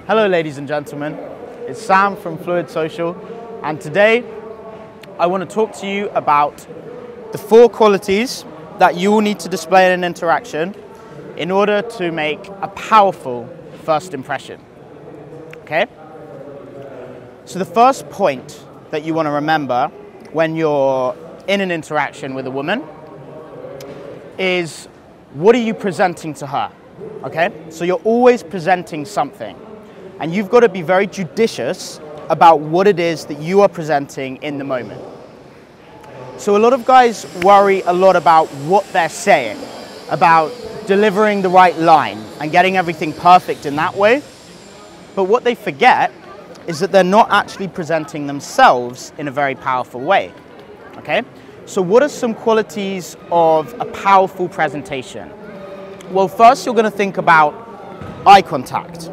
Hello ladies and gentlemen, it's Sam from Fluid Social, and today I want to talk to you about the 4 qualities that you will need to display in an interaction in order to make a powerful first impression. Okay? So the first point that you want to remember when you're in an interaction with a woman is, what are you presenting to her? Okay? So you're always presenting something, and you've got to be very judicious about what it is that you are presenting in the moment. So a lot of guys worry a lot about what they're saying, about delivering the right line and getting everything perfect in that way. But what they forget is that they're not actually presenting themselves in a very powerful way. Okay? So what are some qualities of a powerful presentation? Well, first you're going to think about eye contact.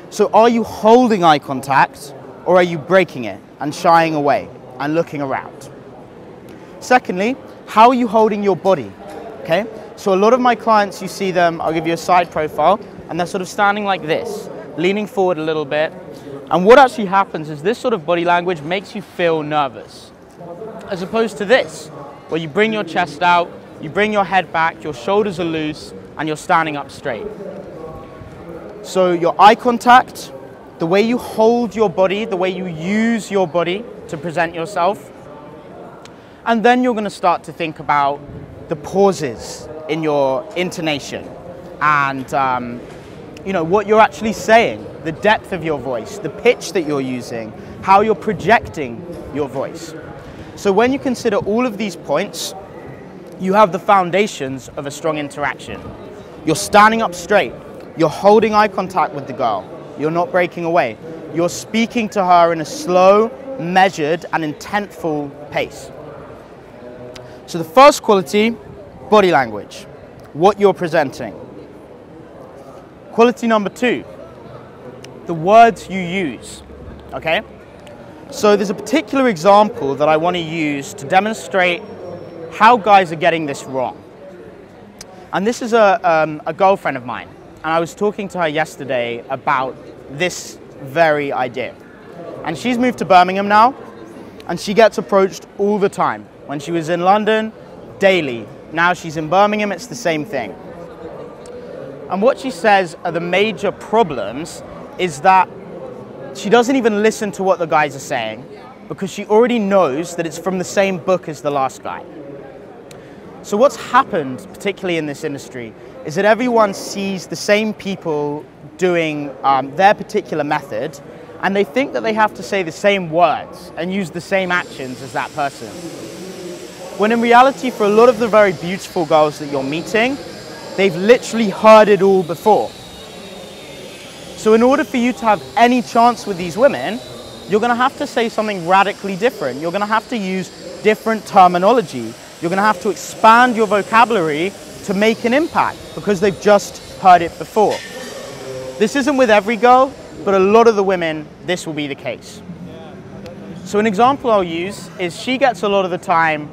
So are you holding eye contact, or are you breaking it and shying away and looking around? Secondly, how are you holding your body? Okay? So a lot of my clients, you see them, I'll give you a side profile, and they're sort of standing like this, leaning forward a little bit. And what actually happens is this sort of body language makes you feel nervous, as opposed to this, where you bring your chest out, you bring your head back, your shoulders are loose, and you're standing up straight. So your eye contact, the way you hold your body, the way you use your body to present yourself. And then you're going to start to think about the pauses in your intonation and what you're actually saying, the depth of your voice, the pitch that you're using, how you're projecting your voice. So when you consider all of these points, you have the foundations of a strong interaction. You're standing up straight. You're holding eye contact with the girl. You're not breaking away. You're speaking to her in a slow, measured, and intentful pace. So the first quality, body language, what you're presenting. Quality number 2, the words you use. Okay? So there's a particular example that I want to use to demonstrate how guys are getting this wrong. And this is a girlfriend of mine. And I was talking to her yesterday about this very idea. And she's moved to Birmingham now, and she gets approached all the time. When she was in London, daily. Now she's in Birmingham, it's the same thing. And what she says are the major problems is that she doesn't even listen to what the guys are saying, because she already knows that it's from the same book as the last guy. So what's happened, particularly in this industry, is that everyone sees the same people doing their particular method, and they think that they have to say the same words and use the same actions as that person. When in reality, for a lot of the very beautiful girls that you're meeting, they've literally heard it all before. So in order for you to have any chance with these women, you're going to have to say something radically different. You're going to have to use different terminology. You're going to have to expand your vocabulary to make an impact, because they've just heard it before. This isn't with every girl, but a lot of the women, this will be the case. So an example I'll use is she gets a lot of the time,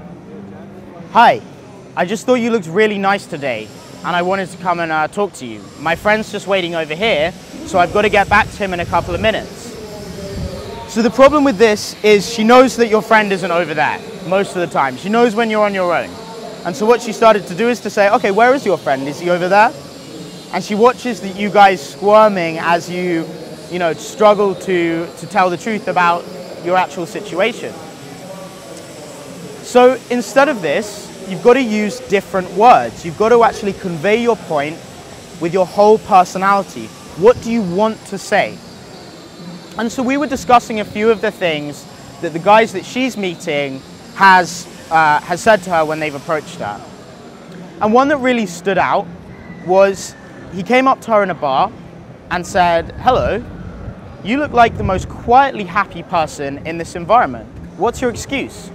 "Hi, I just thought you looked really nice today, and I wanted to come and talk to you. My friend's just waiting over here, so I've got to get back to him in a couple of minutes." So the problem with this is she knows that your friend isn't over there most of the time. She knows when you're on your own. And so what she started to do is to say, "Okay, where is your friend? Is he over there?" And she watches you guys squirming as you struggle to tell the truth about your actual situation. So instead of this, you've got to use different words. You've got to actually convey your point with your whole personality. What do you want to say? And so we were discussing a few of the things that the guys that she's meeting has said to her when they've approached her. And one that really stood out was, he came up to her in a bar and said, "Hello, you look like the most quietly happy person in this environment. What's your excuse?"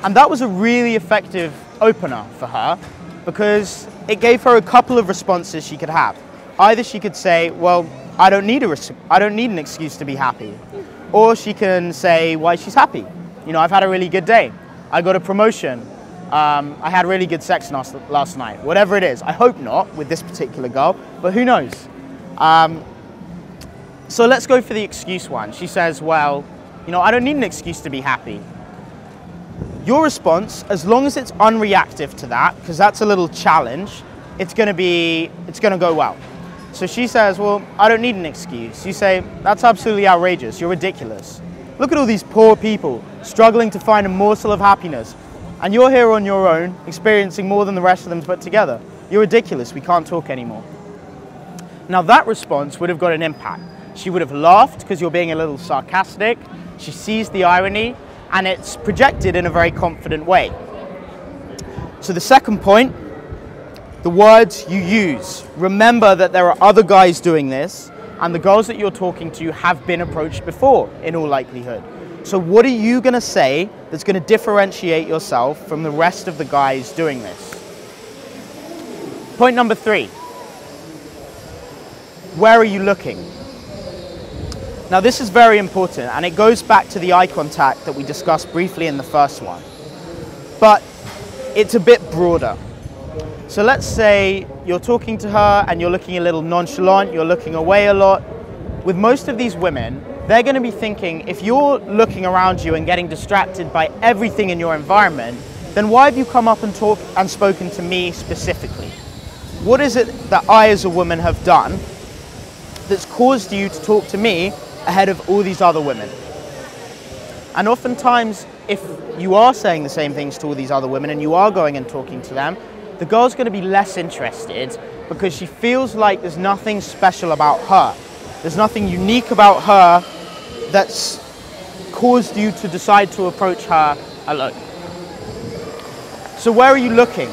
And that was a really effective opener for her, because it gave her a couple of responses she could have. Either she could say, "Well, I don't need an excuse to be happy." Or she can say why she's happy. I've had a really good day. I got a promotion. I had really good sex last night. Whatever it is. I hope not with this particular girl, but who knows? So let's go for the excuse one. She says, well, you know, I don't need an excuse to be happy. Your response, as long as it's unreactive to that, because that's a little challenge, it's gonna go well. So she says, well, I don't need an excuse. You say, that's absolutely outrageous, you're ridiculous. Look at all these poor people struggling to find a morsel of happiness. And you're here on your own, experiencing more than the rest of them put together. You're ridiculous, we can't talk anymore. Now that response would have got an impact. She would have laughed because you're being a little sarcastic. She sees the irony, and it's projected in a very confident way. So the second point, the words you use. Remember that there are other guys doing this, and the girls that you're talking to have been approached before, in all likelihood. So what are you gonna say that's gonna differentiate yourself from the rest of the guys doing this? Point number 3. Where are you looking? Now this is very important, and it goes back to the eye contact that we discussed briefly in the first one. But it's a bit broader. So let's say you're talking to her and you're looking a little nonchalant, you're looking away a lot. With most of these women, they're going to be thinking, if you're looking around you and getting distracted by everything in your environment, then why have you come up and talked and spoken to me specifically? What is it that I as a woman have done that's caused you to talk to me ahead of all these other women? And oftentimes, if you are saying the same things to all these other women and you are going and talking to them, the girl's going to be less interested because she feels like there's nothing special about her. There's nothing unique about her that's caused you to decide to approach her alone. So where are you looking?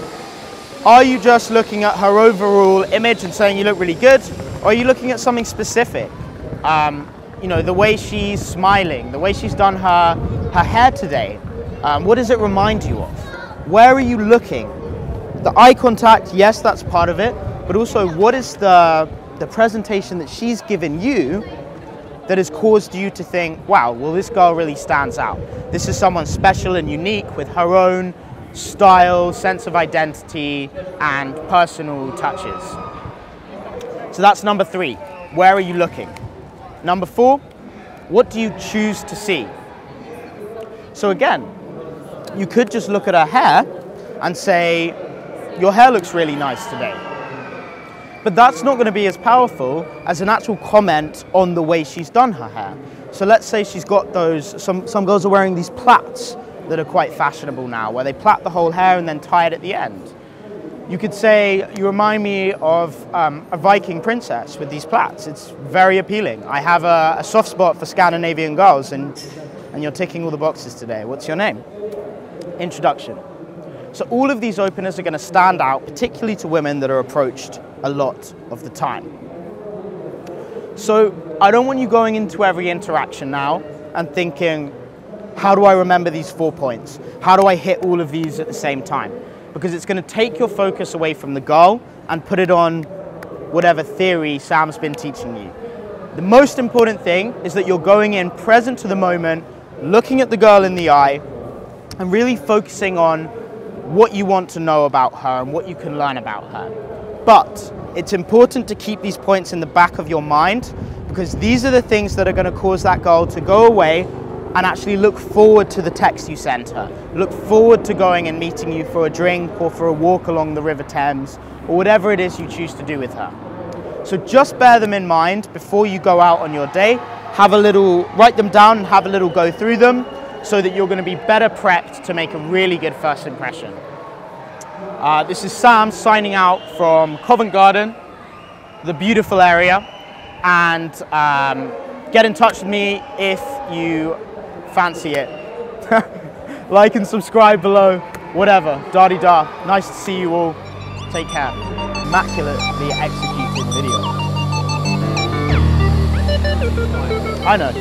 Are you just looking at her overall image and saying you look really good? Or are you looking at something specific? You know, the way she's smiling, the way she's done her hair today. What does it remind you of? Where are you looking? The eye contact, yes, that's part of it, but also what is the presentation that she's given you that has caused you to think, wow, well, this girl really stands out. This is someone special and unique with her own style, sense of identity, and personal touches. So that's number 3. Where are you looking? Number 4, what do you choose to see? So again, you could just look at her hair and say, your hair looks really nice today. But that's not going to be as powerful as an actual comment on the way she's done her hair. So let's say she's got those, some girls are wearing these plaits that are quite fashionable now, where they plait the whole hair and then tie it at the end. You could say, you remind me of a Viking princess with these plaits. It's very appealing. I have a soft spot for Scandinavian girls, and you're ticking all the boxes today. What's your name? Introduction. So all of these openers are going to stand out, particularly to women that are approached a lot of the time. So I don't want you going into every interaction now and thinking, how do I remember these 4 points? How do I hit all of these at the same time? Because it's going to take your focus away from the goal and put it on whatever theory Sam's been teaching you. The most important thing is that you're going in present to the moment, looking at the girl in the eye, and really focusing on what you want to know about her and what you can learn about her. But it's important to keep these points in the back of your mind, because these are the things that are going to cause that girl to go away and actually look forward to the text you sent her. Look forward to going and meeting you for a drink or for a walk along the River Thames, or whatever it is you choose to do with her. So just bear them in mind before you go out on your day. Write them down and have a little go through them, so that you're going to be better prepped to make a really good first impression. This is Sam signing out from Covent Garden, the beautiful area, and get in touch with me if you fancy it. Like and subscribe below, whatever, da-de-da. Nice to see you all. Take care. Immaculately executed video. I know.